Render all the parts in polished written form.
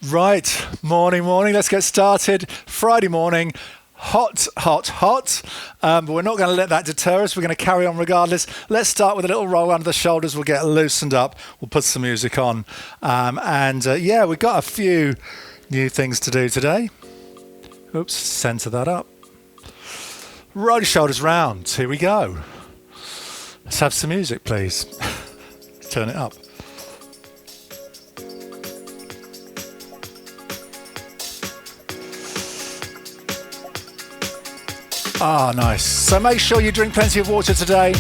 Right, morning. Let's get started. Friday morning, hot. But we're not going to let that deter us. We're going to carry on regardless. Let's start with a little roll under the shoulders. We'll get loosened up. We'll put some music on. We've got a few new things to do today. Oops, center that up. Roll your shoulders round. Here we go. Let's have some music, please. Turn it up. Nice. So make sure you drink plenty of water today.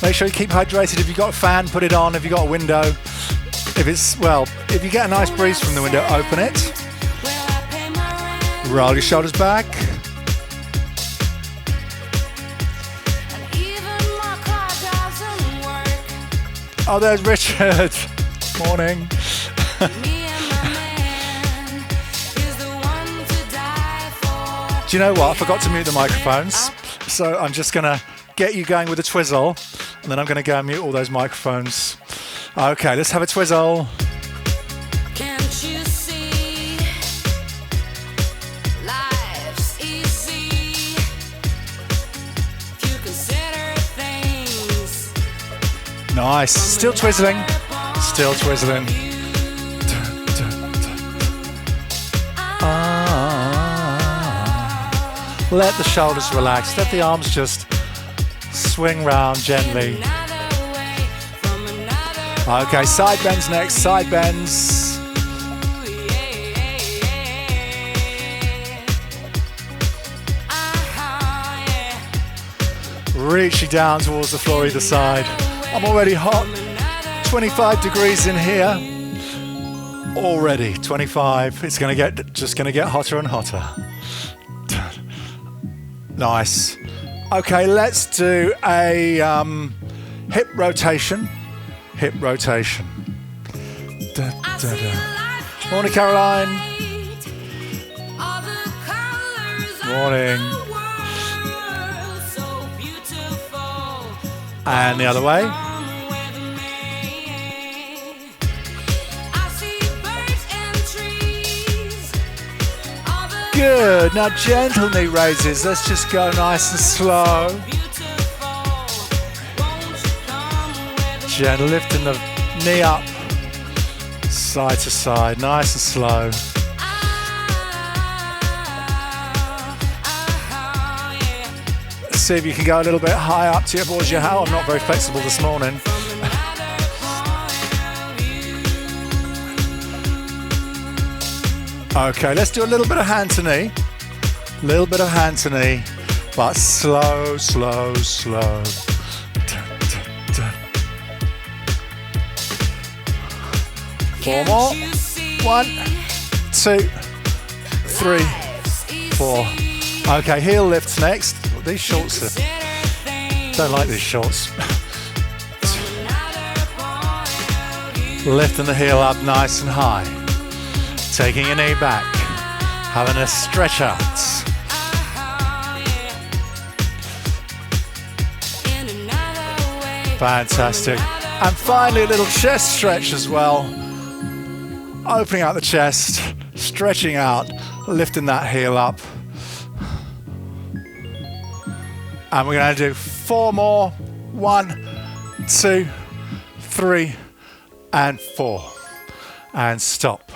Make sure you keep hydrated. If you've got a fan, put it on. If you've got a window, if you get a nice breeze from the window, open it. Roll your shoulders back. Oh, there's Richard. Morning. Do you know what? I forgot to mute the microphones. So I'm just going to get you going with a twizzle. And then I'm going to go and mute all those microphones. Okay, let's have a twizzle. Can't you see? Life's easy. If you consider things. Nice. Still twizzling. Let the shoulders relax. Let the arms just swing round gently. Okay, side bends next. Side bends. Reaching down towards the floor either side. I'm already hot. 25 degrees in here. Already 25. It's just gonna get hotter and hotter. Nice. Okay, let's do a hip rotation. Morning, Caroline. Morning. And the other way. Good. Now gentle knee raises. Let's just go nice and slow. Gentle lifting the knee up, side to side, nice and slow. Let's see if you can go a little bit higher up towards your hat. I'm not very flexible this morning. Okay, let's do a little bit of hand to knee. But slow. Four more. 1, 2, 3, 4. Okay, heel lifts next. These shorts don't like these shorts. Lifting the heel up nice and high. Taking your knee back, having a stretch out. Fantastic. And finally a little chest stretch as well. Opening out the chest, stretching out, lifting that heel up. And we're going to do 4 more. 1, 2, 3, and 4. And stop.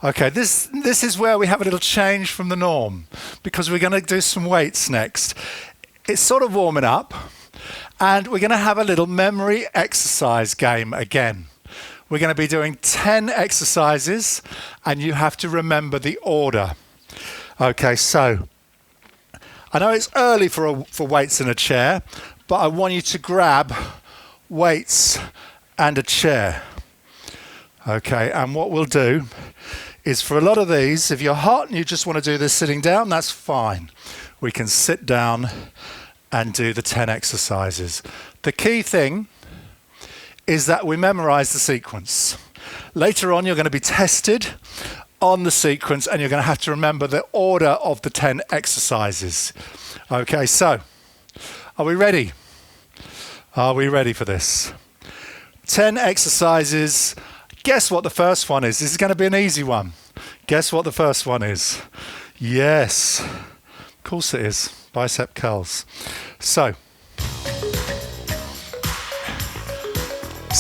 Okay, this is where we have a little change from the norm because we're going to do some weights next. It's sort of warming up and we're going to have a little memory exercise game again. We're going to be doing 10 exercises and you have to remember the order. Okay, so I know it's early for weights in a chair, but I want you to grab weights and a chair. Okay, and what we'll do is for a lot of these, if you're hot and you just want to do this sitting down, that's fine. We can sit down and do the 10 exercises. The key thing is that we memorize the sequence. Later on, you're going to be tested on the sequence and you're going to have to remember the order of the 10 exercises. Okay, so are we ready? Are we ready for this? 10 exercises. Guess what the first one is? This is going to be an easy one. Guess what the first one is? Yes. Of course it is. Bicep curls. So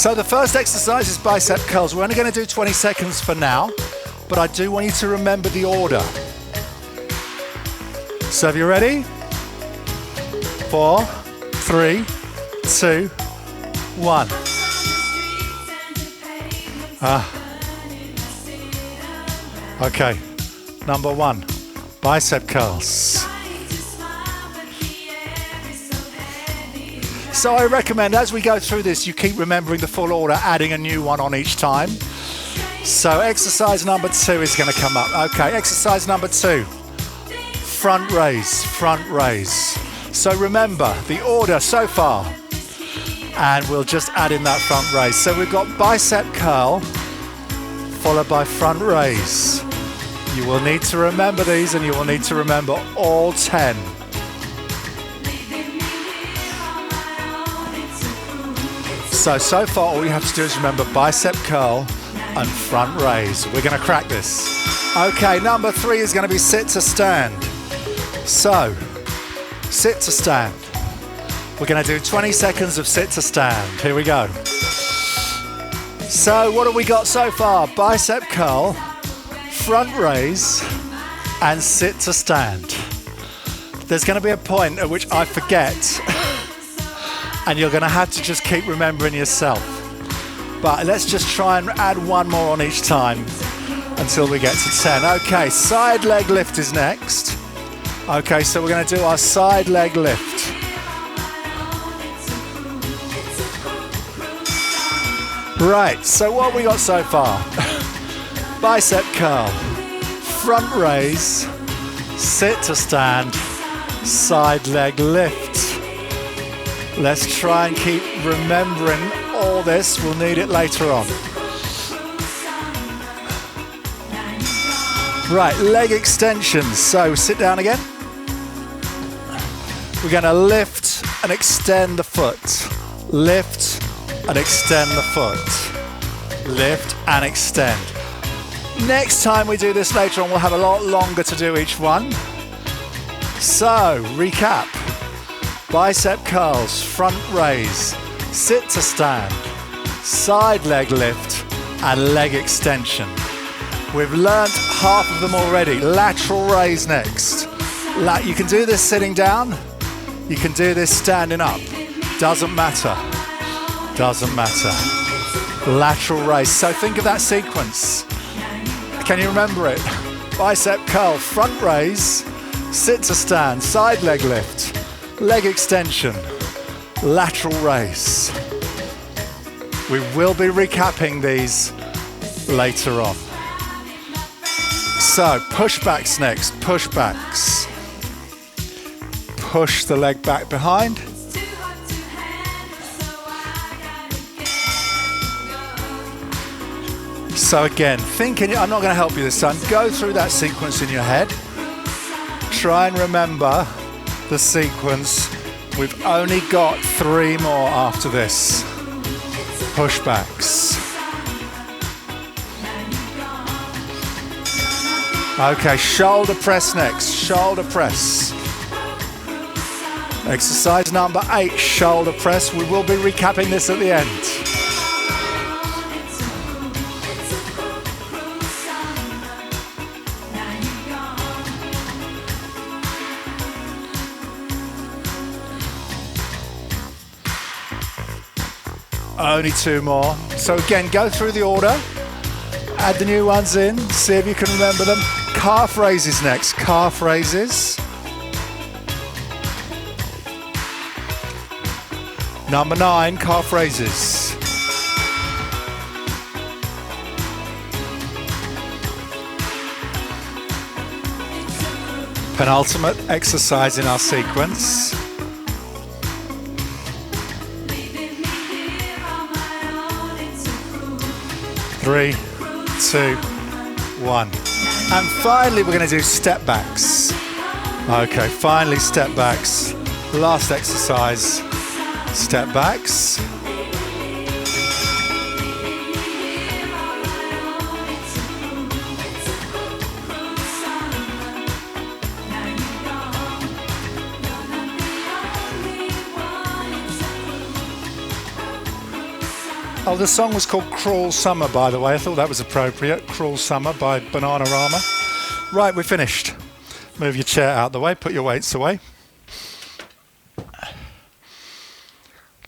the first exercise is bicep curls. We're only going to do 20 seconds for now, but I do want you to remember the order. So, are you ready? 4, 3, 2, 1. Okay, number 1, bicep curls. So I recommend as we go through this, you keep remembering the full order, adding a new one on each time. So exercise number 2 is going to come up. Okay, exercise number 2, front raise, front raise. So remember the order so far, and we'll just add in that front raise. So we've got bicep curl, followed by front raise. You will need to remember these, and you will need to remember all 10. So far all you have to do is remember bicep curl and front raise. We're going to crack this. Okay, number 3 is going to be sit to stand. So, sit to stand. We're going to do 20 seconds of sit to stand. Here we go. So what have we got so far? Bicep curl, front raise, and sit to stand. There's going to be a point at which I forget, and you're going to have to just keep remembering yourself. But let's just try and add one more on each time until we get to 10. Okay, side leg lift is next. Okay, so we're going to do our side leg lift. Right, so what have we got so far? Bicep curl, front raise, sit to stand, side leg lift. Let's try and keep remembering all this. We'll need it later on. Right, leg extensions. So sit down again. We're going to lift and extend the foot. Lift and extend the foot. Lift and extend. Next time we do this later on, we'll have a lot longer to do each one. So, recap. Bicep curls, front raise, sit to stand, side leg lift, and leg extension. We've learnt half of them already. Lateral raise next. You can do this sitting down. You can do this standing up. Doesn't matter. Doesn't matter. Lateral raise. So think of that sequence. Can you remember it? Bicep curl, front raise, sit to stand, side leg lift, leg extension, lateral raise. We will be recapping these later on. So pushbacks next, pushbacks. Push the leg back behind. So again, I'm not going to help you this time. Go through that sequence in your head. Try and remember the sequence. We've only got 3 more after this. Pushbacks. Okay, shoulder press next. Shoulder press. Exercise number 8, shoulder press. We will be recapping this at the end. Only 2 more. So again, go through the order, add the new ones in, see if you can remember them. Calf raises next, calf raises. Number 9, calf raises. Penultimate exercise in our sequence. Three, 2, 1. And finally we're going to do step backs. Okay, finally step backs. Last exercise, step backs. Oh, the song was called Cruel Summer, by the way. I thought that was appropriate. Cruel Summer by Bananarama. Right, we're finished. Move your chair out of the way. Put your weights away.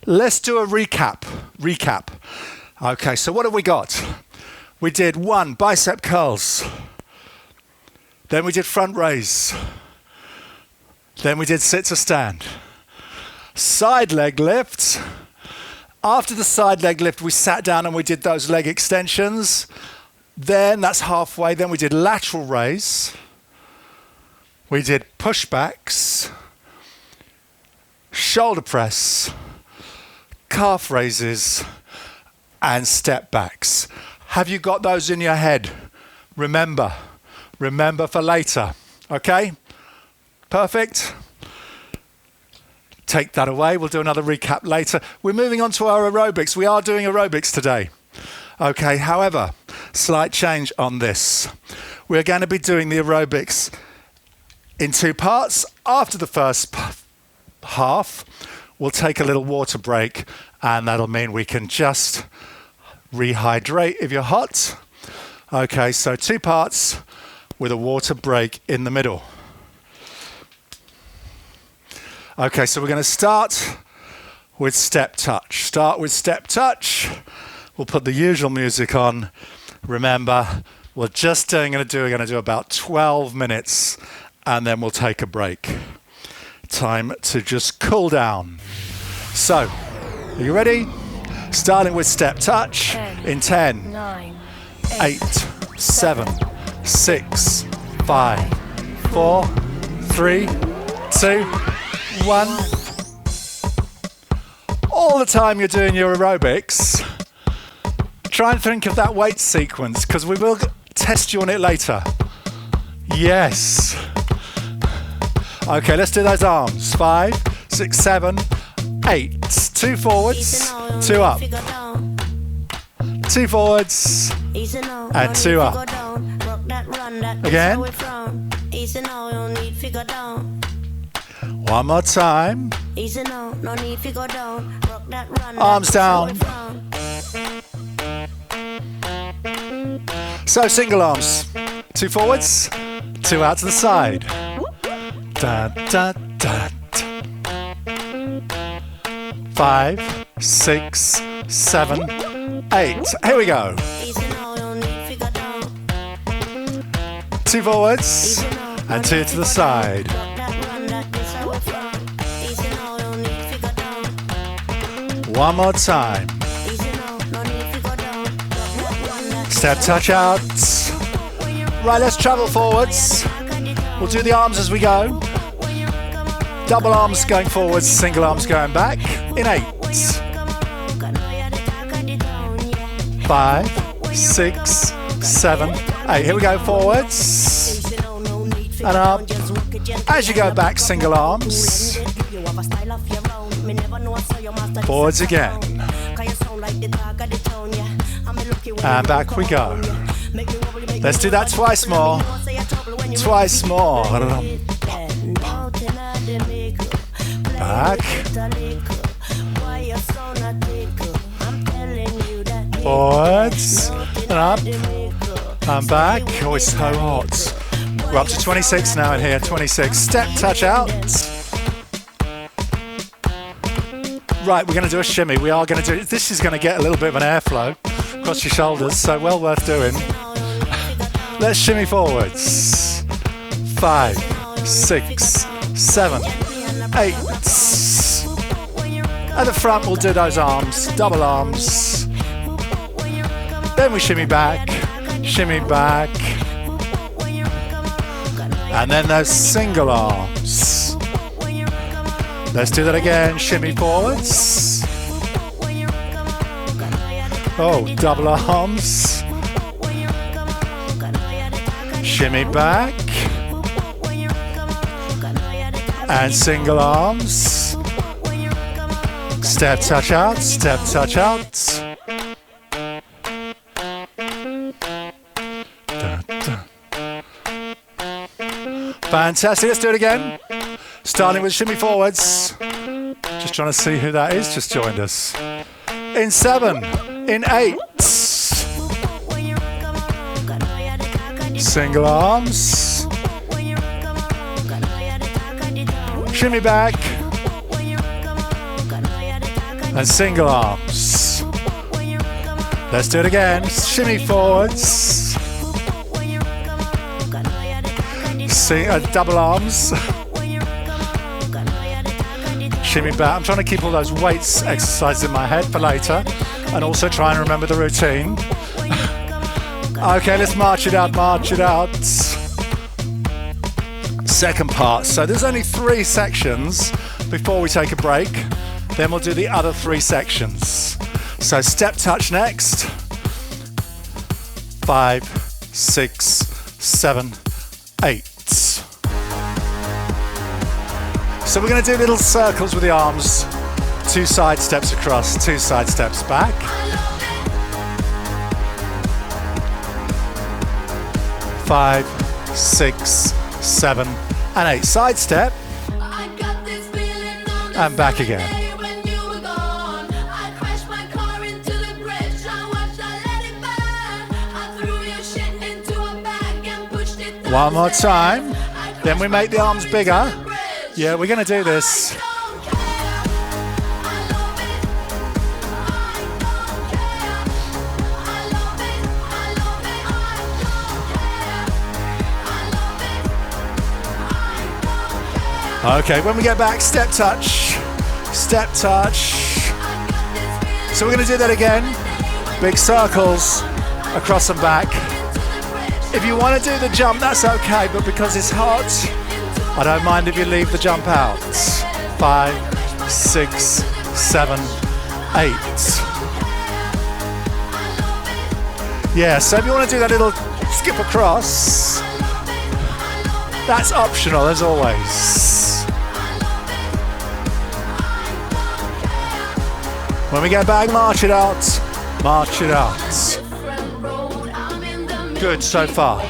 Let's do a recap. Okay, so what have we got? We did 1, bicep curls. Then we did front raise. Then we did sit to stand. Side leg lifts. After the side leg lift, we sat down and we did those leg extensions. Then that's halfway. Then we did lateral raise. We did pushbacks, shoulder press, calf raises, and step backs. Have you got those in your head? Remember for later. Okay? Perfect. Take that away. We'll do another recap later. We're moving on to our aerobics. We are doing aerobics today. Okay, however, slight change on this. We're going to be doing the aerobics in 2 parts. After the first half, we'll take a little water break, and that'll mean we can just rehydrate if you're hot. Okay, so 2 parts with a water break in the middle. Okay, so we're going to start with step touch. We'll put the usual music on. Remember, we're going to do about 12 minutes, and then we'll take a break. Time to just cool down. So, are you ready? Starting with step touch in 10, 8, 7, 6, 5, 4, 3, 2, 1. All the time you're doing your aerobics, try and think of that weight sequence, because we will test you on it later. Yes. Okay, let's do those arms. 5, 6, 7, 8. 2 forwards, 2 up. 2 forwards, and 2 up. Again. 1 more time. Arms down. So single arms. 2 forwards, 2 out to the side. Da, da, da, da. 5, 6, 7, 8. Here we go. 2 forwards and 2 to the side. 1 more time. Step touch out. Right, let's travel forwards. We'll do the arms as we go. Double arms going forwards, single arms going back in 8. 5, 6, 7, 8. Here we go, forwards and up. As you go back, single arms. Forwards again. And back we go. Let's do that twice more. Twice more. Back. Forwards and up. And back. Oh, it's so hot. We're up to 26 now in here. 26. Step touch out. Right, we're going to do a shimmy. We are going to do. This is going to get a little bit of an airflow across your shoulders, so well worth doing. Let's shimmy forwards. 5, 6, 7, 8. At the front, we'll do those arms, double arms. Then we shimmy back, and then those single arms. Let's do that again. Shimmy forwards. Oh, double arms. Shimmy back. And single arms. Step touch out, step touch out. Fantastic, let's do it again. Starting with shimmy forwards. Just trying to see who that is, just joined us. In 7, in 8. Single arms. Shimmy back. And single arms. Let's do it again. Shimmy forwards. Double arms. Shimmy back. I'm trying to keep all those weights exercises in my head for later and also try and remember the routine. Okay, let's march it out, march it out. Second part. So there's only 3 sections before we take a break. Then we'll do the other 3 sections. So step touch next. 5, 6, 7, 8. So we're going to do little circles with the arms. 2 side steps across, 2 side steps back. 5, 6, 7, and 8. Side step. And back again. One more time. Then we make the arms bigger. Yeah, we're going to do this. Okay, when we get back, step touch, step touch. So we're going to do that again. Big circles across and back. If you want to do the jump, that's okay, but because it's hot, I don't mind if you leave the jump out. 5, 6, 7, 8. Yeah, so if you want to do that little skip across, that's optional as always. When we get back, march it out, march it out. Good so far.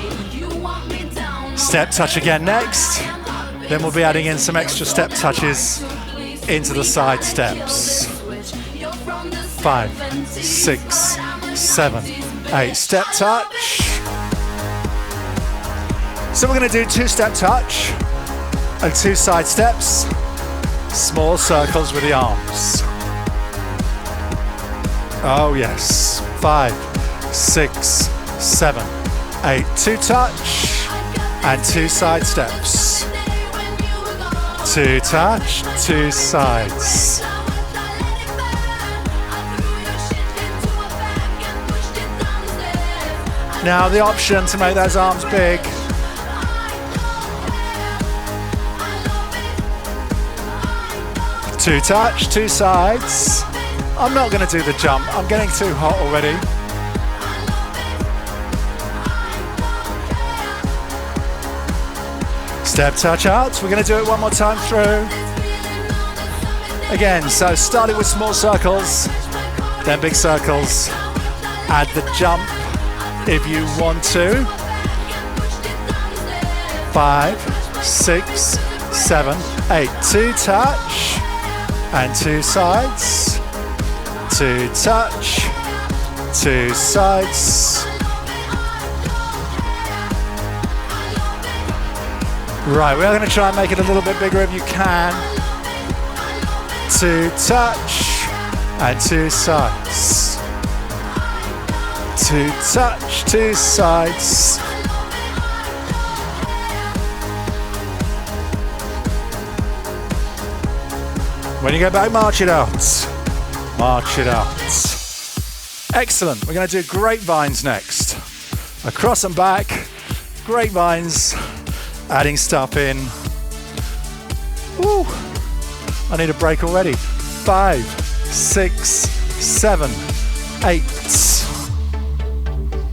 Step touch again next. Then we'll be adding in some extra step touches into the side steps. 5, 6, 7, 8. Step touch. So we're going to do 2 step touch and 2 side steps. Small circles with the arms. Oh yes. 5, 6, 7, 8. 2 touch and 2 side steps. 2 touch, 2 sides. Now the option to make those arms big. Two touch, 2 sides. I'm not going to do the jump. I'm getting too hot already. Step touch out. We're going to do it one more time through. Again, so starting with small circles, then big circles. Add the jump if you want to. 5, 6, 7, 8. 2 touch and 2 sides. 2 touch, 2 sides. Right, we're going to try and make it a little bit bigger if you can. 2 touch and 2 sides. 2 touch, 2 sides. When you go back, march it out. March it out. Excellent. We're going to do grapevines next. Across and back, grapevines. Adding stuff in. Woo! I need a break already. 5, 6, 7, 8.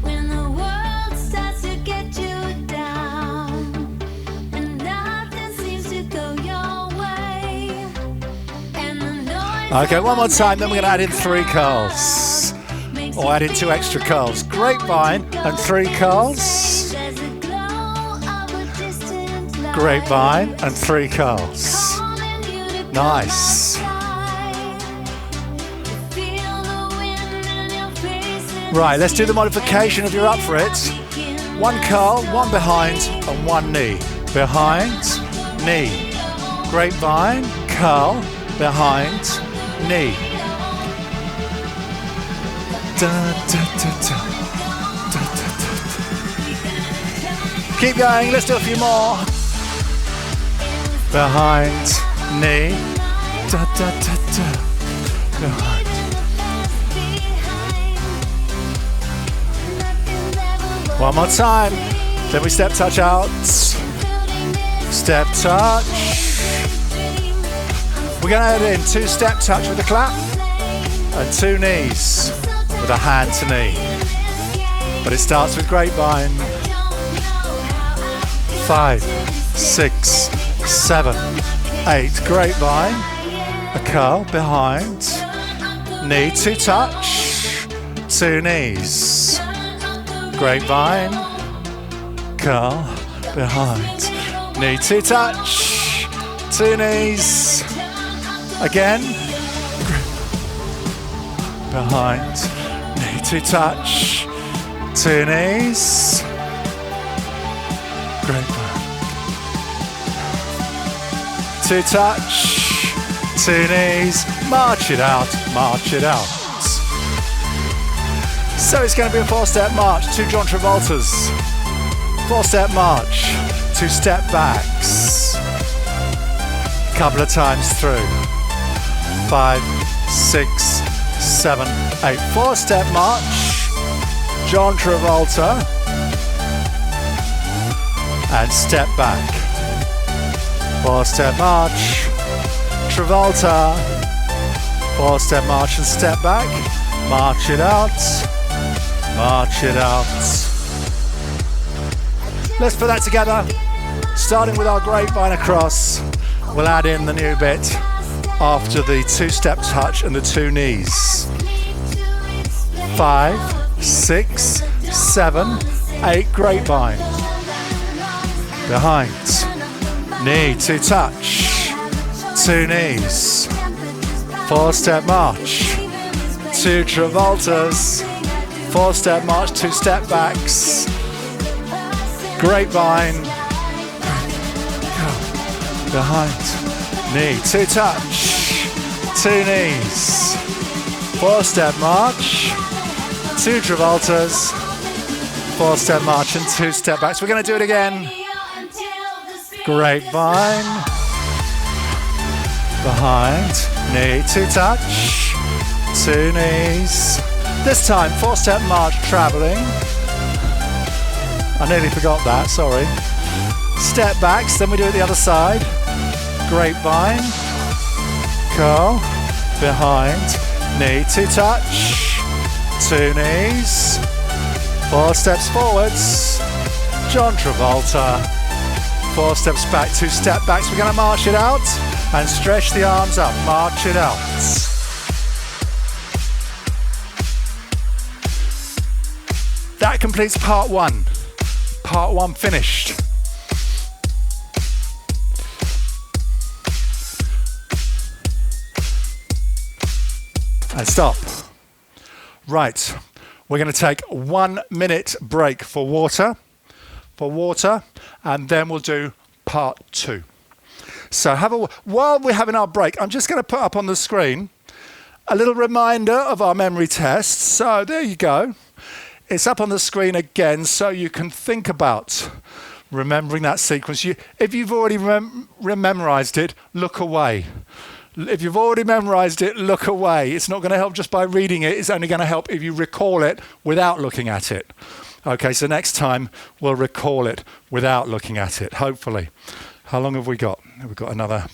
When the world starts to get you down and nothing seems to go your way. And the noise Okay, one more time, then we're going to add in 3 curls. Or add in 2 extra curls. Grapevine and 3 curls. Grapevine and 3 curls. Nice. Right, let's do the modification of you're up for it. One curl, one behind, and one knee. Behind, knee. Grapevine, curl, behind, knee. Da, da, da, da. Da, da, da, da. Keep going, let's do a few more. Behind, knee. Da, da, da, da. Behind. One more time. Then we step touch out. Step touch. We're going to add in 2 step touch with a clap and 2 knees with a hand to knee. But it starts with grapevine. 5, 6, 7, 8. Grapevine. A curl behind. Knee to touch. 2 knees. Grapevine, curl, behind, knee to touch, 2 knees, again, behind, knee to touch, 2 knees, grapevine, to touch, 2 knees, march it out, march it out. So it's going to be a 4-step march, 2 John Travoltas, 4-step march, 2 step backs, a couple of times through, 5, 6, 7, 8, 4-step march, John Travolta, and step back, 4-step march, Travolta, 4-step march and step back, march it out. March it out. Let's put that together. Starting with our grapevine across, we'll add in the new bit after the 2-step touch and the 2 knees. 5, 6, 7, 8, grapevine. Behind. Knee to touch. 2 knees. 4-step march. 2 Travoltas. 4-step march, 2 step backs, grapevine, behind, knee, 2 touch, 2 knees, 4-step march, 2 Travoltas, 4-step march and 2 step backs. We're going to do it again. Grapevine, behind, knee, 2 touch, 2 knees. This time, 4-step march traveling. I nearly forgot that, sorry. Step backs, then we do it the other side. Grapevine, curl, behind, knee to touch, 2 knees, 4 steps forwards, John Travolta, 4 steps back, 2 step backs. We're going to march it out and stretch the arms up, march it out. That completes part 1. Part 1 finished. And stop. Right, we're going to take 1 minute break for water, and then we'll do part 2. So while we're having our break, I'm just going to put up on the screen a little reminder of our memory test. So there you go. It's up on the screen again, so you can think about remembering that sequence. If you've already memorized it, look away. If you've already memorized it, look away. It's not going to help just by reading it. It's only going to help if you recall it without looking at it. Okay, so next time we'll recall it without looking at it, hopefully. How long have we got? We've got another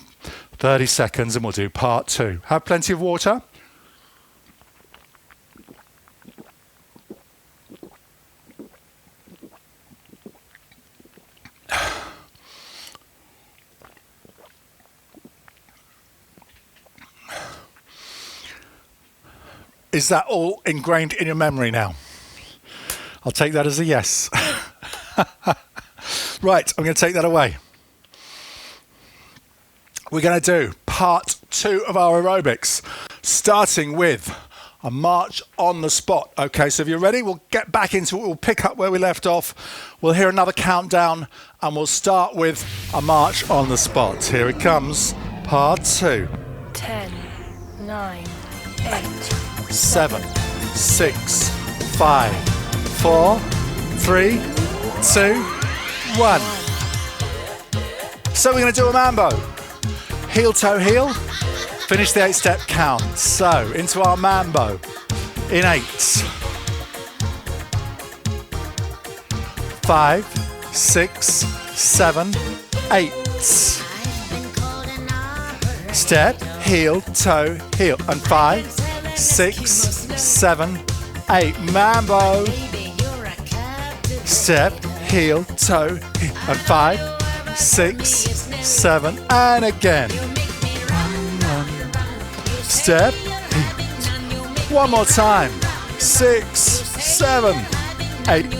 30 seconds and we'll do part 2. Have plenty of water. Is that all ingrained in your memory now? I'll take that as a yes. Right, I'm going to take that away. We're going to do part 2 of our aerobics, starting with a march on the spot. Okay, so if you're ready, we'll get back into it. We'll pick up where we left off. We'll hear another countdown and we'll start with a march on the spot. Here it comes, part 2. 10, 9, 8, 7, 6, 5, 4, 3, 2, 1. So we're going to do a mambo. Heel, toe, heel. Finish the 8-step count. So into our mambo in 8. 5, 6, 7, 8. Step, heel, toe, heel. And 5, 6, 7, 8. Mambo. Step, heel, toe, heel. And 5, 6, 7. And again. Step. One more time. 6, 7, 8.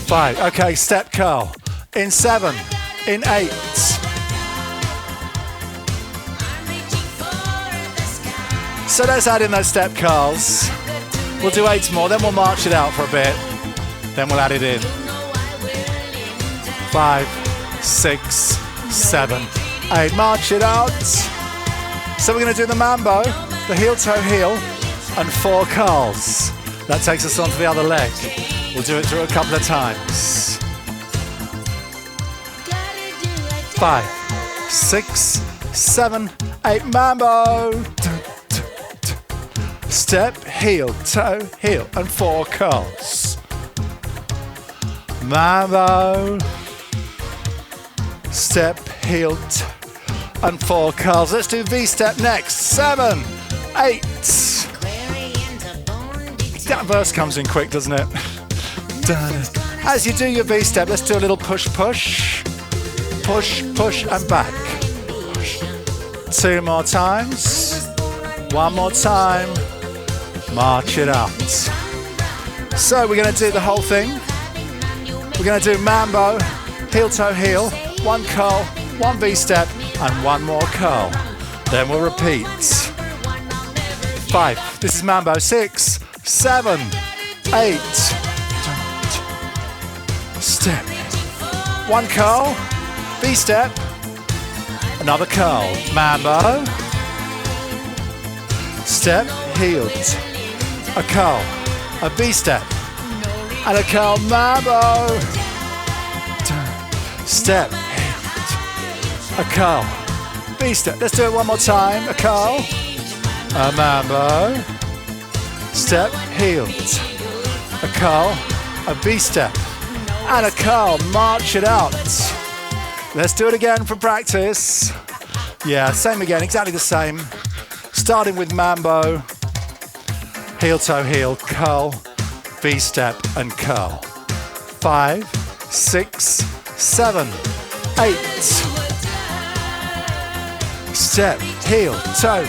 5. Okay, step curl. In 7. In 8. So let's add in those step curls. We'll do 8 more, then we'll march it out for a bit. Then we'll add it in. 5, 6, 7, 8. March it out. So we're going to do the mambo, the heel, toe, heel, and 4 curls. That takes us onto the other leg. We'll do it through a couple of times. 5, 6, 7, 8. Mambo. Step, heel, toe, heel, and 4 curls. Mambo. Step, heel, and 4 curls. Let's do V-step next. 7, 8. That verse comes in quick, doesn't it? As you do your V-step, let's do a little push, push. Push, push, and back. Push. 2 more times. 1 more time. March it out. So we're going to do the whole thing. We're going to do mambo, heel, toe, heel. 1 curl, 1 V-step, and 1 more curl. Then we'll repeat. 5. This is mambo. 6, 7, 8. Step. 1 curl, V-step, another curl. Mambo. Step, heel. A curl, a V-step, and a curl. Mambo. Step. A curl. V-step. Let's do it one more time. A curl. A mambo. Step. Heel. A curl. A V-step. And a curl. March it out. Let's do it again for practice. Yeah, same again. Exactly the same. Starting with mambo. Heel, toe, heel. Curl. V-step and curl. 5, 6, 7, 8. Step, heel, toe,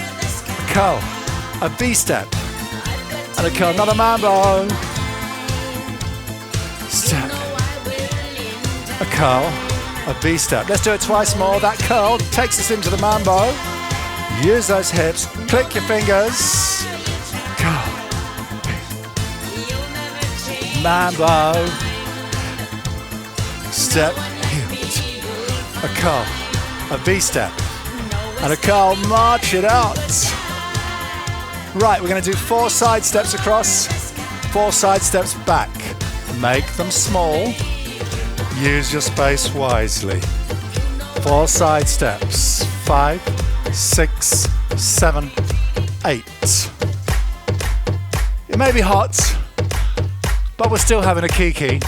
curl, a V-step, and a curl. Another mambo. Step, a curl, a V-step. Let's do it twice more. That curl takes us into the mambo. Use those hips. Click your fingers. Curl. Mambo. Step, heel, a curl, a V-step, and a curl. March it out. Right, we're going to do 4 side steps across, 4 side steps back. Make them small. Use your space wisely. 4 side steps. 5, 6, 7, 8. It may be hot, but we're still having a kiki.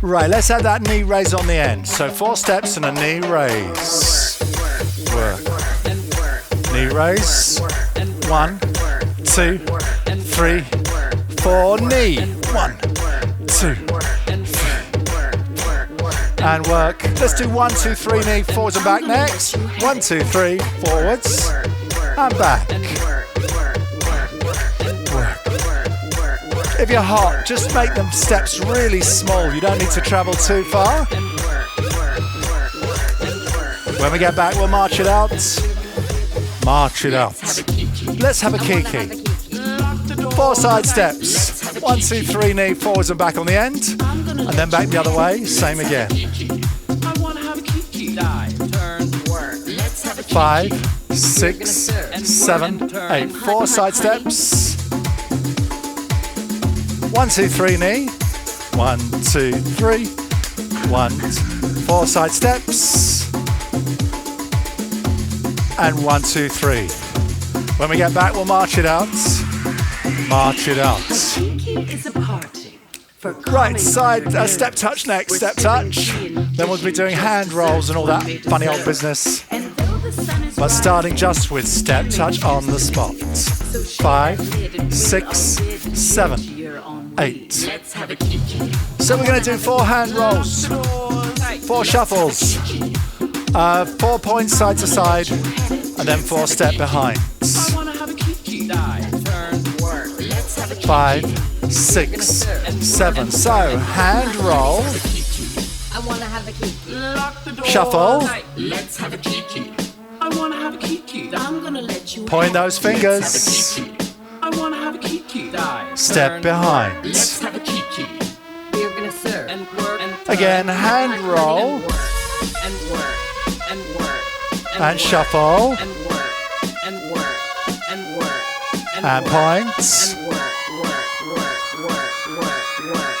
Right, let's add that knee raise on the end. So 4 steps and a knee raise. Work. Knee raise. 1, 2, 3, 4. Knee. 1, 2, 3. And work. Let's do 1, 2, 3, knee, forwards and back next. 1, 2, 3, forwards and back. Work. If you're hot, just make them steps really small. You don't need to travel too far. When we get back, we'll march it out. March it out. Let's have a kiki. 4 side steps. 1, 2, 3, knee forwards and back on the end. And then back the other way. Same again. 5, 6, 7, 8. 4 side steps. 1, 2, 3, knee. 1, 2, 3. 1, 4 side steps. And 1, 2, 3. When we get back, we'll march it out. March it out. Right, side step touch next, step touch. Then we'll be doing hand rolls and all that funny old business. But starting just with step touch on the spot. 5, 6, 7, 8. So we're going to do 4 hand rolls, 4 shuffles, 4 points side to side, and then 4 step behinds. 5, 6, 7. So hand roll, shuffle, point those fingers, step behind. Again, hand roll, and shuffle, and points,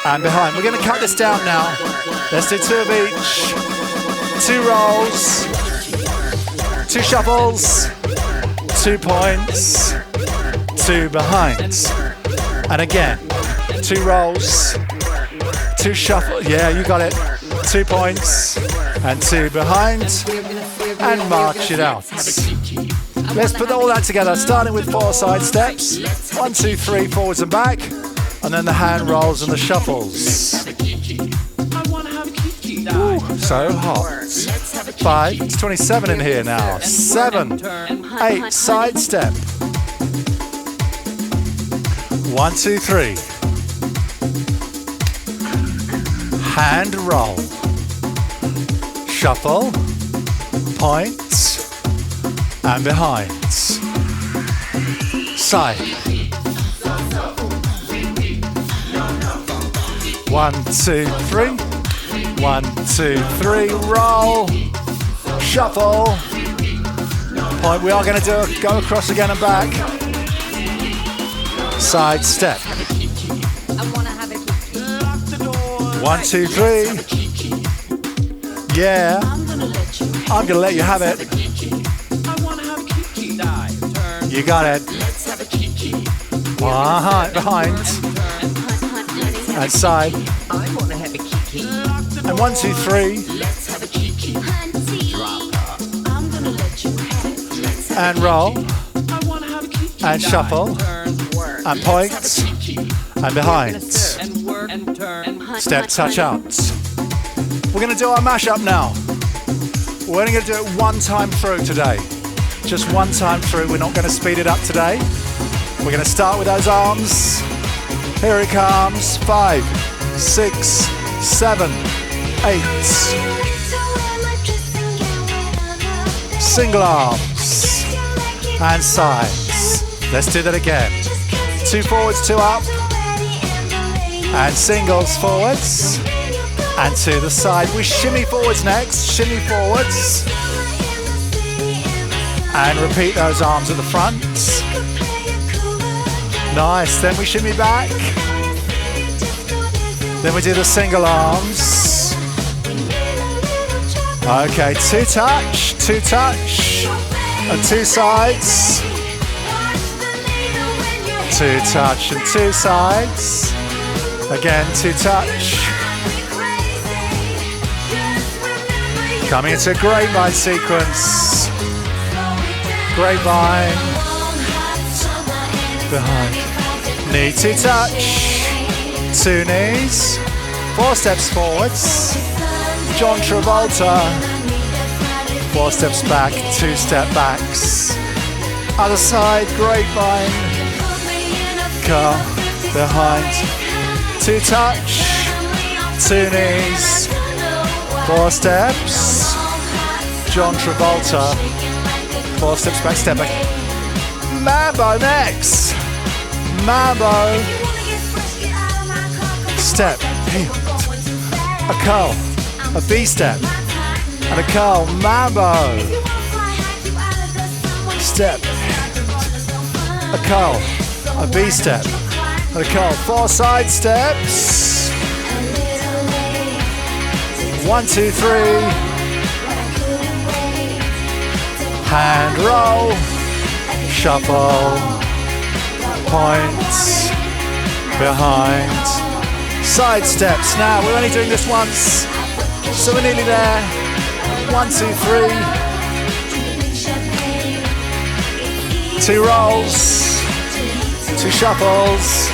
and behind. We're going to cut this down now. Let's do 2 of each. 2 rolls, 2 shuffles, 2 points, 2 behinds. And again, 2 rolls, 2 shuffles. Yeah, you got it. 2 points and 2 behind. And march it out. Let's put all that together, starting with 4 side steps. 1, 2, 3, forwards and back. And then the hand rolls and the shuffles. Ooh, so hot. 5, it's 27 in here now. 7, 8, side step. 1, 2, 3. Hand roll. Shuffle. Points. And behinds. Side. 1, 2, 3. 1, 2, 3. Roll. Shuffle. Point. We are going to go across again and back. Side step. 1, 2, 3. Yeah. I'm going to let you have it. You got it. Behind. And side. And 1, 2, 3. And roll. And shuffle. And points. And behind. Step touch out. We're going to do our mashup now. We're only going to do it 1 time through today. Just 1 time through. We're not going to speed it up today. We're going to start with those arms. Here it comes. 5, 6, 7, 8. Single arms and sides. Let's do that again. 2 forwards, 2 up. And singles forwards. And to the side. We shimmy forwards next. Shimmy forwards. And repeat those arms at the front. Nice. Then we shimmy back. Then we do the single arms. Okay, 2 touch, 2 touch, and 2 sides. 2 touch and 2 sides. Again, 2 touch. Coming into a grapevine sequence. Grapevine. Behind. Knee to touch. 2 knees. 4 steps forwards. John Travolta. 4 steps back. 2 step backs. Other side. Grapevine. Come. behind, 2 touch, 2 knees, 4 steps, John Travolta, 4 steps back, step back, Mambo next, Mambo, step, a curl, a B step, and a curl, Mambo, step, a curl, a B step, and a curl, 4 side steps, 1, 2, 3, hand roll, shuffle, points, behind, side steps. Now we're only doing this once, so we're nearly there. 1, 2, 3, 2 rolls, 2 shuffles,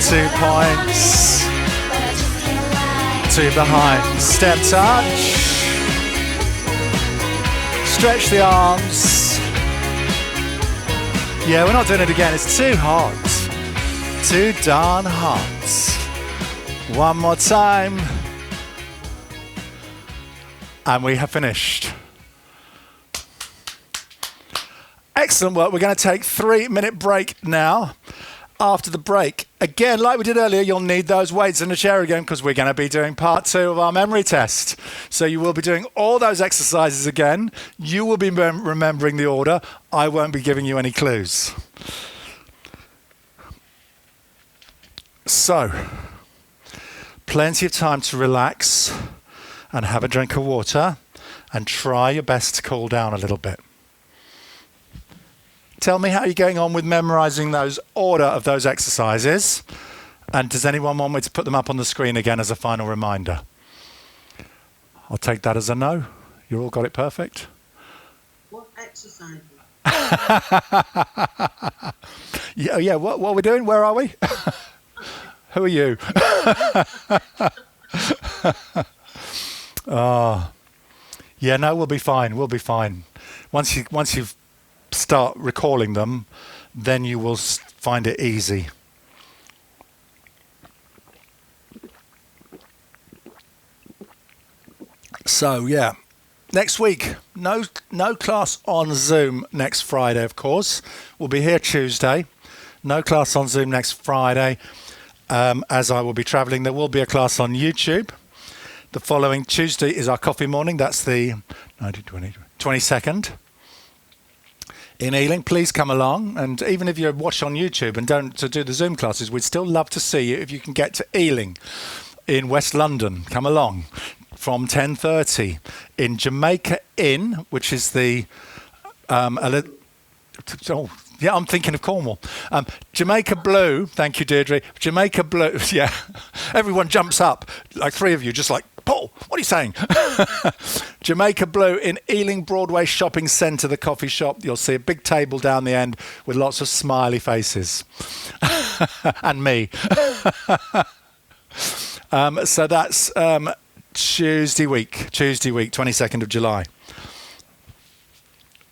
2 points, 2 behind, step touch, stretch the arms. Yeah, we're not doing it again, it's too hot, too darn hot. One more time, and we have finished. Excellent work. We're going to take 3-minute break now. After the break, again, like we did earlier, you'll need those weights in the chair again because we're going to be doing part 2 of our memory test. So you will be doing all those exercises again. You will be remembering the order. I won't be giving you any clues. So, plenty of time to relax and have a drink of water and try your best to cool down a little bit. Tell me how you're going on with memorizing those order of those exercises. And does anyone want me to put them up on the screen again as a final reminder? I'll take that as a no. You all got it perfect? What exercises? Yeah. What are we doing? Where are we? Who are you? Yeah, no, we'll be fine. We'll be fine. Once you've start recalling them, then you will find it easy. So yeah, next week, no class on Zoom next Friday, of course. We'll be here Tuesday. No class on Zoom next Friday, as I will be travelling. There will be a class on YouTube. The following Tuesday is our coffee morning. That's the 22nd. In Ealing, please come along, and even if you watch on YouTube and don't to do the Zoom classes, we'd still love to see you if you can get to Ealing in West London. Come along from 10:30 in Jamaica Inn, which is the I'm thinking of Cornwall. Jamaica Blue, thank you, Deirdre. Jamaica Blue, yeah. Everyone jumps up, like 3 of you, just like, Paul, what are you saying? Jamaica Blue in Ealing Broadway Shopping Centre, the coffee shop. You'll see a big table down the end with lots of smiley faces. And me. So that's Tuesday week, 22nd of July.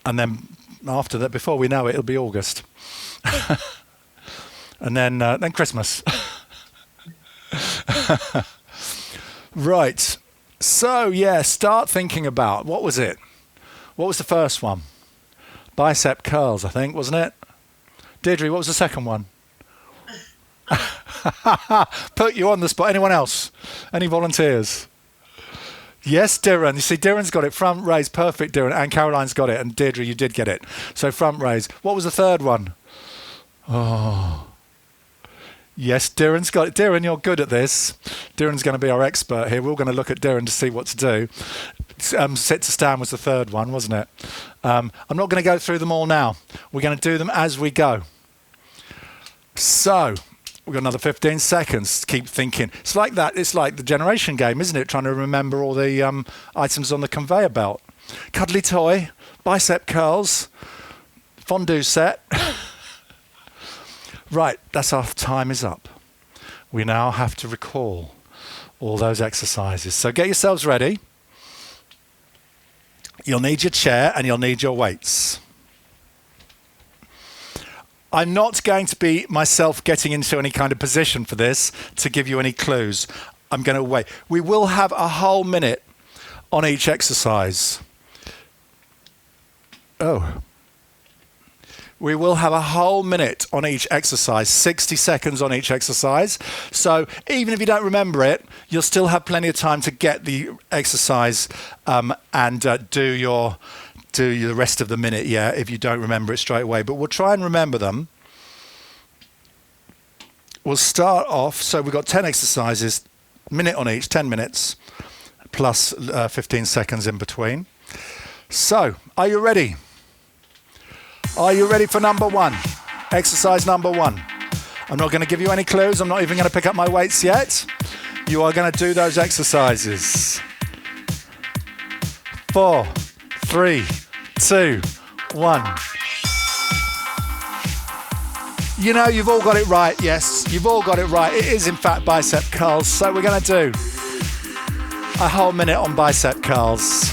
And then after that, before we know it, it'll be August. And then Christmas. Right. So, yeah, start thinking about, what was it? What was the first one? Bicep curls, I think, wasn't it? Deirdre, what was the second one? Put you on the spot. Anyone else? Any volunteers? Yes, Dirren. You see, Dirren's got it. Front raise. Perfect, Dirren. And Caroline's got it. And Deirdre, you did get it. So front raise. What was the third one? Oh. Yes, Dirren's got it. Dirren, you're good at this. Dirren's going to be our expert here. We're all going to look at Dirren to see what to do. Sit to stand was the third one, wasn't it? I'm not going to go through them all now. We're going to do them as we go. So, we've got another 15 seconds. Keep thinking. It's like that. It's like the generation game, isn't it? Trying to remember all the items on the conveyor belt. Cuddly toy, bicep curls, fondue set. Right, that's our time is up. We now have to recall all those exercises. So get yourselves ready. You'll need your chair and you'll need your weights. I'm not going to be myself getting into any kind of position for this to give you any clues. I'm going to wait. We will have a whole minute on each exercise. Oh. We will have a whole minute on each exercise, 60 seconds on each exercise. So even if you don't remember it, you'll still have plenty of time to get the exercise and do the rest of the minute, yeah, if you don't remember it straight away. But we'll try and remember them. We'll start off, so we've got 10 exercises, minute on each, 10 minutes, plus 15 seconds in between. So, are you ready? Are you ready for number one? Exercise number one. I'm not going to give you any clues. I'm not even going to pick up my weights yet. You are going to do those exercises. 4, 3, 2, 1. You know, you've all got it right. Yes, you've all got it right. It is, in fact, bicep curls. So we're going to do a whole minute on bicep curls.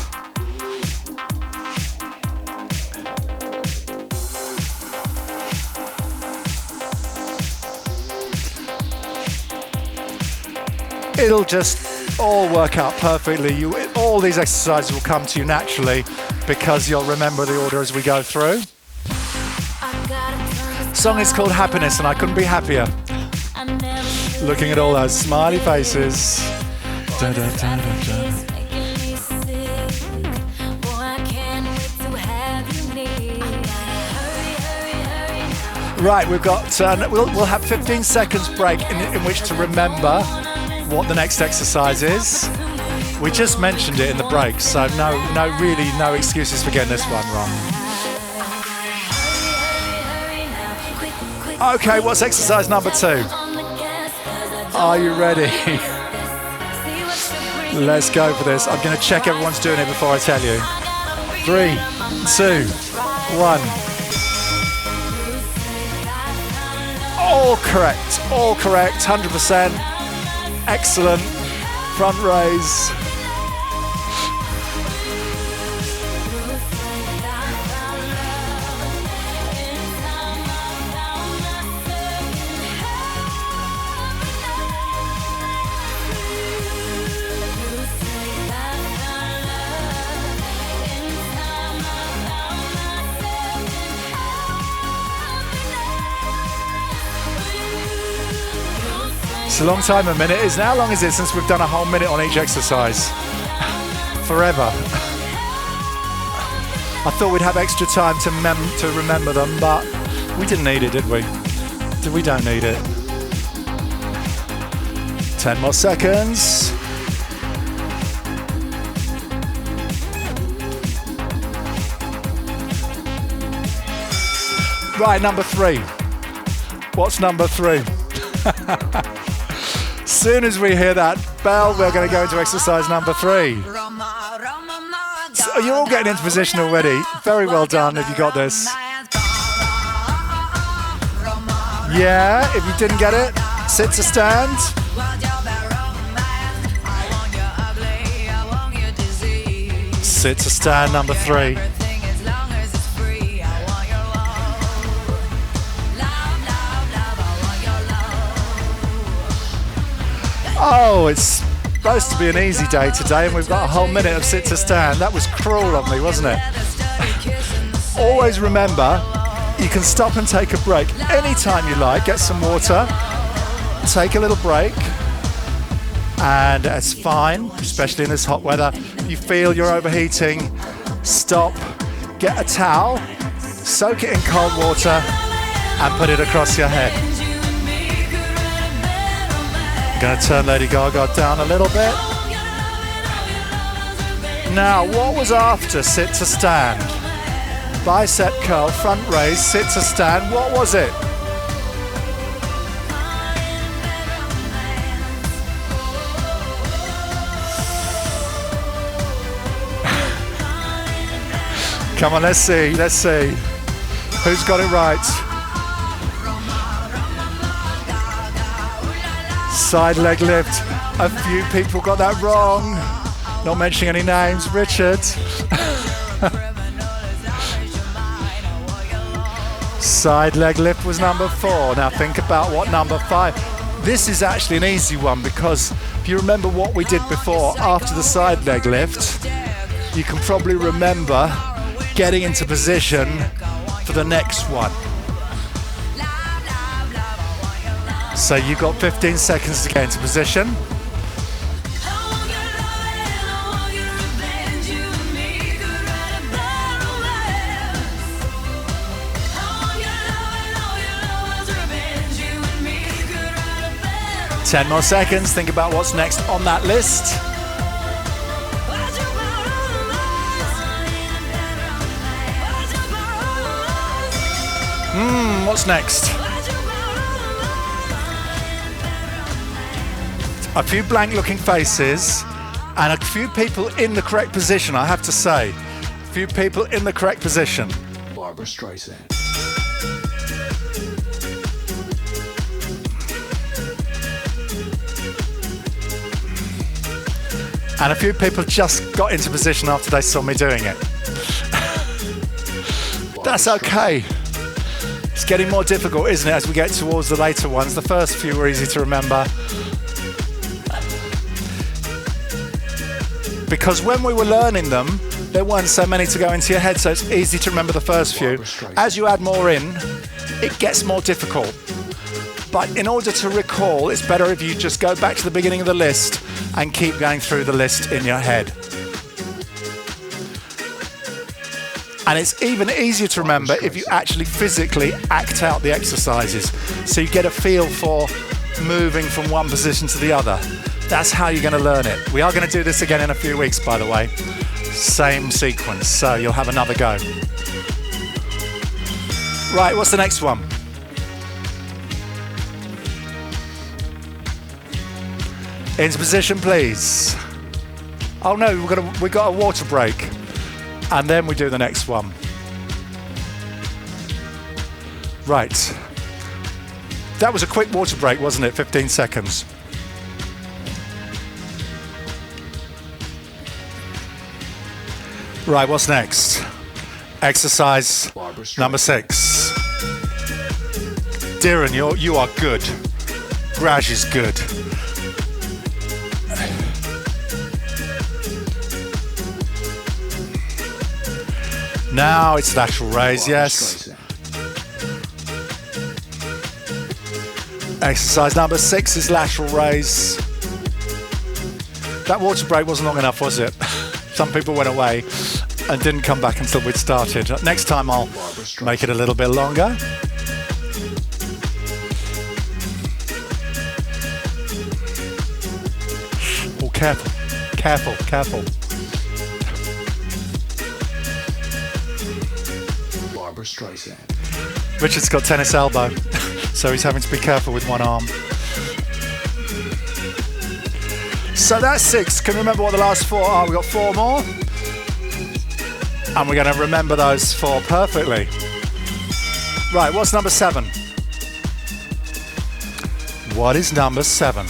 It'll just all work out perfectly. All these exercises will come to you naturally because you'll remember the order as we go through. The song is called Happiness, and I couldn't be happier. Looking at all those smiley faces. Da, da, da, da, da. Right, we've got. We'll have 15 seconds break in which to remember what the next exercise is. We just mentioned it in the break, so no excuses for getting this one wrong. Okay, what's exercise number 2? Are you ready? Let's go for this. I'm going to check everyone's doing it before I tell you. 3, 2, 1. All correct, 100%. Excellent. Front raise. It's a long time, a minute. How long is it since we've done a whole minute on each exercise? Forever. I thought we'd have extra time to remember them, but we didn't need it, did we? We don't need it. 10 more seconds. Right, number 3. What's number 3? As soon as we hear that bell, we're going to go into exercise number 3. So you're all getting into position already. Very well done if you got this. Yeah, if you didn't get it, sit to stand. Sit to stand, number 3. Oh, it's supposed to be an easy day today, and we've got a whole minute of sit to stand. That was cruel of me, wasn't it? Always remember, you can stop and take a break anytime you like. Get some water, take a little break, and it's fine, especially in this hot weather. You feel you're overheating, stop, get a towel, soak it in cold water, and put it across your head. Going to turn Lady Gaga down a little bit. Now, what was after sit to stand? Bicep curl, front raise, sit to stand. What was it? Come on, let's see. Who's got it right? Side leg lift. A few people got that wrong. Not mentioning any names. Richard. Side leg lift was number 4. Now think about what number 5. This is actually an easy one because if you remember what we did before after the side leg lift, you can probably remember getting into position for the next one. So you've got 15 seconds to get into position. Ten more seconds. Think about what's next on that list. What's next? A few blank looking faces and a few people in the correct position, I have to say. A few people in the correct position. Barbara Streisand. And a few people just got into position after they saw me doing it. That's okay. It's getting more difficult, isn't it, as we get towards the later ones. The first few were easy to remember. Because when we were learning them, there weren't so many to go into your head, so it's easy to remember the first few. As you add more in, it gets more difficult. But in order to recall, it's better if you just go back to the beginning of the list and keep going through the list in your head. And it's even easier to remember if you actually physically act out the exercises. So you get a feel for moving from one position to the other. That's how you're going to learn it. We are going to do this again in a few weeks, by the way. Same sequence, so you'll have another go. Right, what's the next one? Into position, please. Oh no, we got a water break. And then we do the next one. Right. That was a quick water break, wasn't it? 15 seconds. Right, what's next? Exercise number 6. Darren, you are good. Raj is good. Now it's lateral raise, yes. Exercise number 6 is lateral raise. That water break wasn't long enough, was it? Some people went away and didn't come back until we'd started. Next time I'll make it a little bit longer. Oh, careful, careful, careful. Barbara Streisand. Richard's got tennis elbow, so he's having to be careful with one arm. So that's 6. Can you remember what the last 4 are? We've got 4 more. And we're going to remember those 4 perfectly. Right, what's number 7? What is number 7?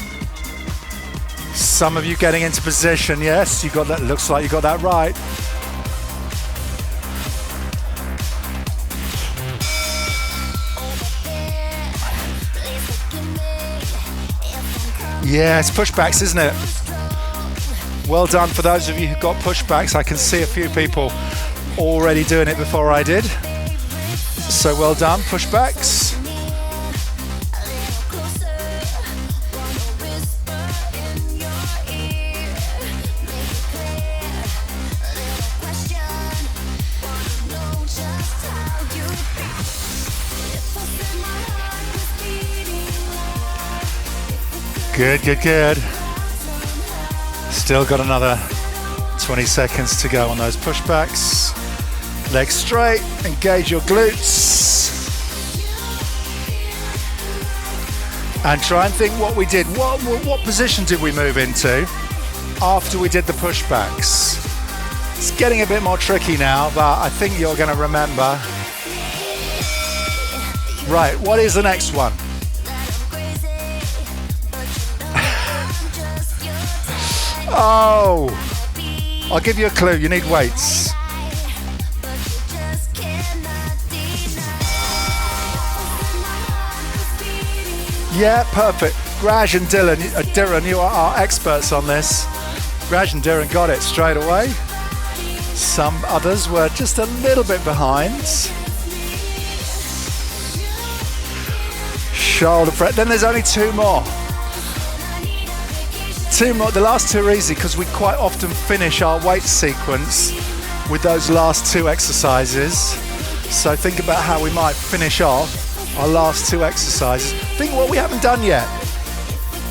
Some of you getting into position, yes, you got that. Looks like you got that right. Yeah, it's pushbacks, isn't it? Well done for those of you who got pushbacks. I can see a few people already doing it before I did. So well done, pushbacks. Good, good, good. Still got another 20 seconds to go on those pushbacks. Legs straight, engage your glutes. And try and think what we did. What position did we move into after we did the pushbacks? It's getting a bit more tricky now, but I think you're going to remember. Right, what is the next one? Oh, I'll give you a clue. You need weights. Yeah, perfect. Graj and Diran, you are our experts on this. Graj and Diran got it straight away. Some others were just a little bit behind. Shoulder press. Then there's only two more. Two more. The last two are easy because we quite often finish our weight sequence with those last two exercises. So think about how we might finish off our last two exercises. Think what we haven't done yet.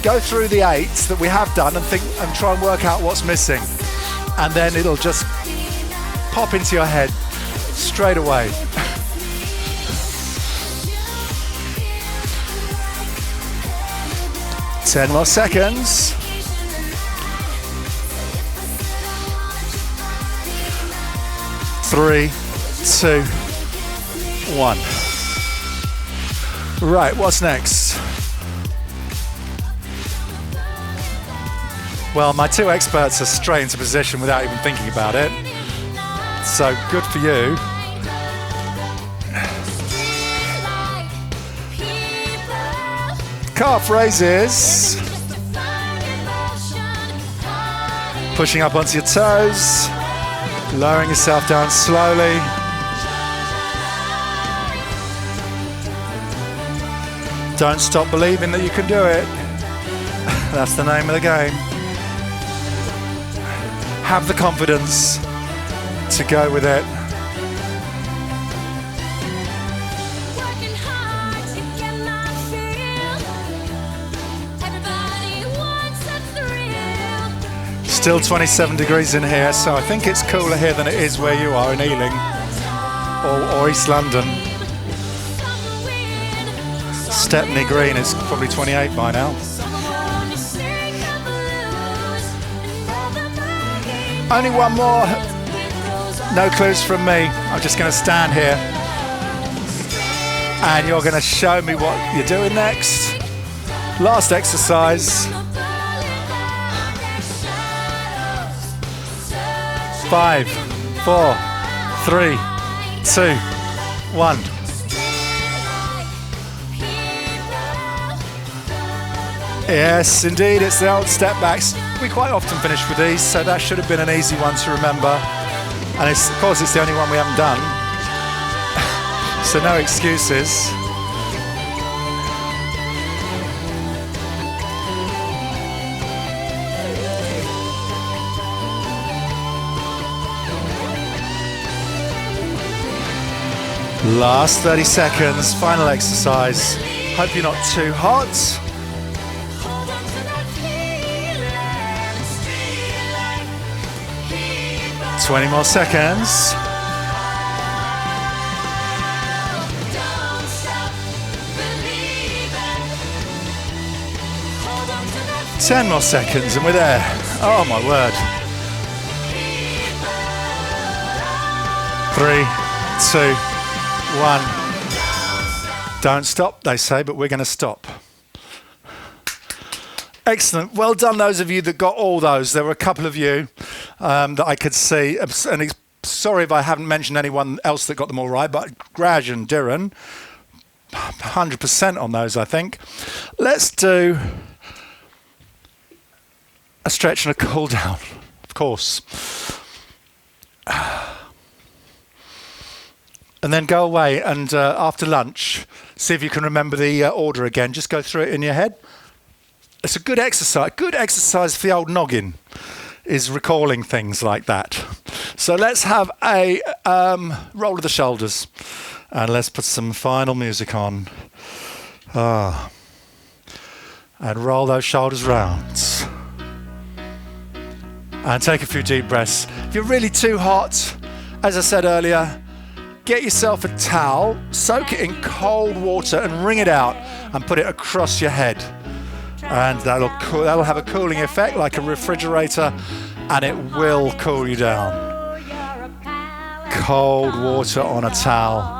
Go through the 8 that we have done and think and try and work out what's missing. And then it'll just pop into your head straight away. Ten more seconds. Three, two, one. Right, what's next? Well, my two experts are straight into position without even thinking about it. So good for you. Calf raises. Pushing up onto your toes. Lowering yourself down slowly. Don't stop believing that you can do it. That's the name of the game. Have the confidence to go with it. Working hard to get my feel. Everybody wants a thrill. Still 27 degrees in here, so I think it's cooler here than it is where you are in Ealing or East London. Stepney Green is probably 28 by now. Only one more. No clues from me. I'm just going to stand here and you're going to show me what you're doing next. Last exercise. 5, 4, 3, 2, 1. Yes, indeed, it's the old step backs. We quite often finish with these, so that should have been an easy one to remember. And of course, it's the only one we haven't done. So no excuses. Last 30 seconds, final exercise. Hope you're not too hot. 20 more seconds. Don't stop believing. Hold on to that 10 more seconds and we're there. Oh my word. 3, 2, 1. Don't stop, they say, but we're going to stop. Excellent. Well done, those of you that got all those. There were a couple of you that I could see. And sorry if I haven't mentioned anyone else that got them all right, but Graj and Diran, 100% on those, I think. Let's do a stretch and a cool down, of course. And then go away and after lunch, see if you can remember the order again. Just go through it in your head. It's a good exercise. Good exercise for the old noggin is recalling things like that. So let's have a roll of the shoulders and let's put some final music on. And roll those shoulders round. And take a few deep breaths. If you're really too hot, as I said earlier, get yourself a towel, soak it in cold water and wring it out and put it across your head. And that'll have a cooling effect like a refrigerator and it will cool you down. Cold water on a towel.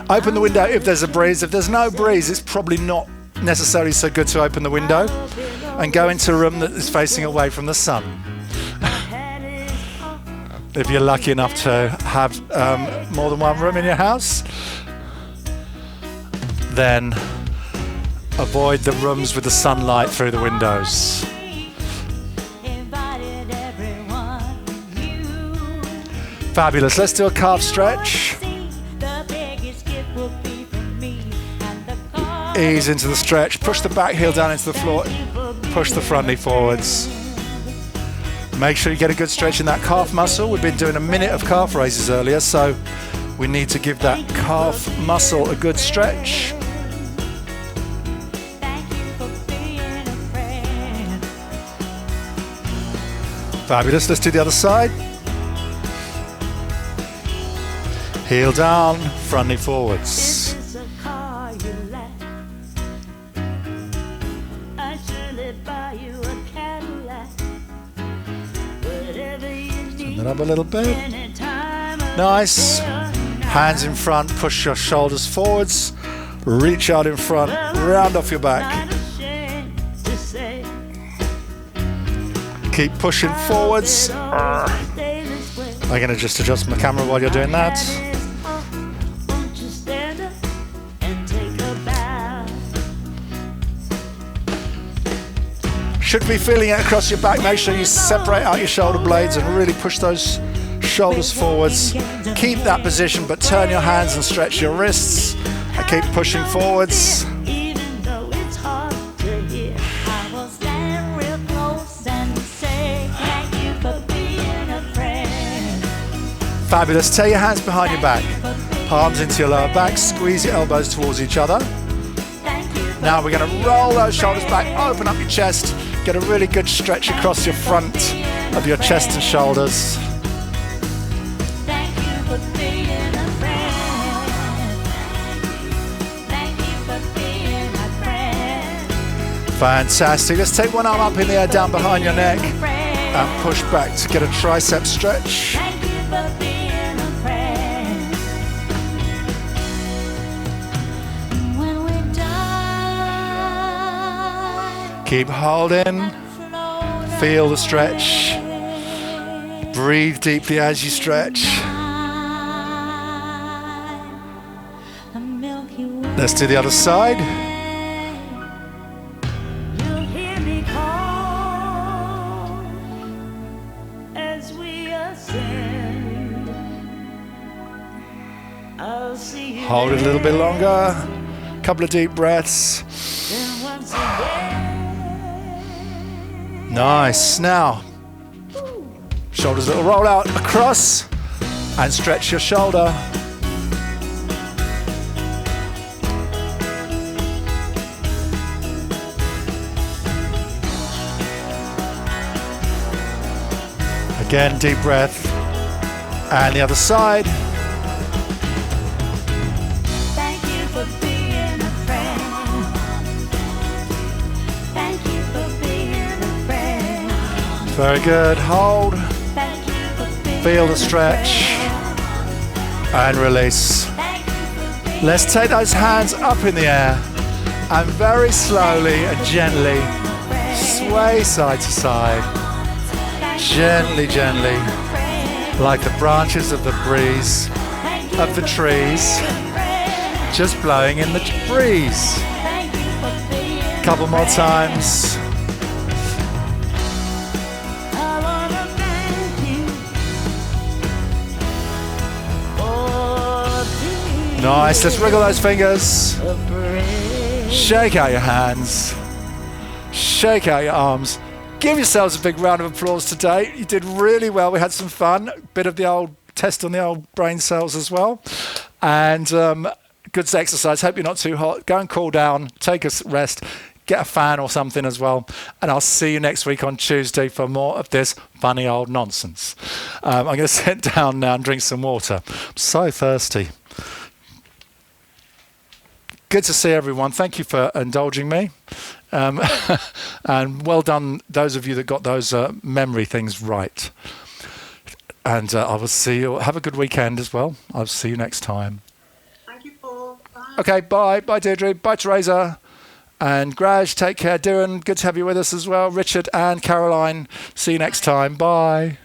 Open the window if there's a breeze. If there's no breeze, it's probably not necessarily so good to open the window and go into a room that is facing away from the sun. If you're lucky enough to have more than one room in your house. then avoid the rooms with the sunlight through the windows. Fabulous. Let's do a calf stretch. Ease into the stretch. Push the back heel down into the floor. Push the front knee forwards. Make sure you get a good stretch in that calf muscle. We've been doing a minute of calf raises earlier, so we need to give that calf muscle a good stretch. Fabulous. Let's do the other side. Heel down, front knee forwards. Turn it up a little bit. Nice. Hands in front, push your shoulders forwards. Reach out in front, round off your back. Keep pushing forwards. I'm going to just adjust my camera while you're doing that. Should be feeling it across your back. Make sure you separate out your shoulder blades and really push those shoulders forwards. Keep that position, but turn your hands and stretch your wrists. And keep pushing forwards. Fabulous. Take your hands behind your back. Palms into your lower back. Squeeze your elbows towards each other. Now we're going to roll those shoulders back. Open up your chest. Get a really good stretch across your front of your chest and shoulders. Fantastic. Let's take one arm up in the air, down behind your neck, and push back to get a tricep stretch. Keep holding. Feel the stretch. Breathe deeply as you stretch. Let's do the other side. Hold it a little bit longer. Couple of deep breaths. Nice. Now, shoulders a little roll out across and stretch your shoulder. Again, deep breath. And the other side. Thank you for being a friend. Thank you for being a friend. Very good. Hold. Thank you for being Feel the a stretch. friend. And release. Thank you for being Let's take those hands up in the air and very slowly and gently sway side to side. Gently, gently, like the branches of the breeze of the trees, just blowing in the breeze. Couple more times. Nice, let's wriggle those fingers. Shake out your hands. Shake out your arms. Give yourselves a big round of applause today. You did really well. We had some fun. Bit of the old test on the old brain cells as well. And good exercise. Hope you're not too hot. Go and cool down. Take a rest. Get a fan or something as well. And I'll see you next week on Tuesday for more of this funny old nonsense. I'm going to sit down now and drink some water. I'm so thirsty. Good to see everyone. Thank you for indulging me. And well done, those of you that got those memory things right. And I will see you. Have a good weekend as well. I'll see you next time. Thank you, Paul. Bye. Okay, bye. Bye, Deirdre. Bye, Teresa. And Graj, take care. Darren, good to have you with us as well. Richard and Caroline, see you next time. Bye.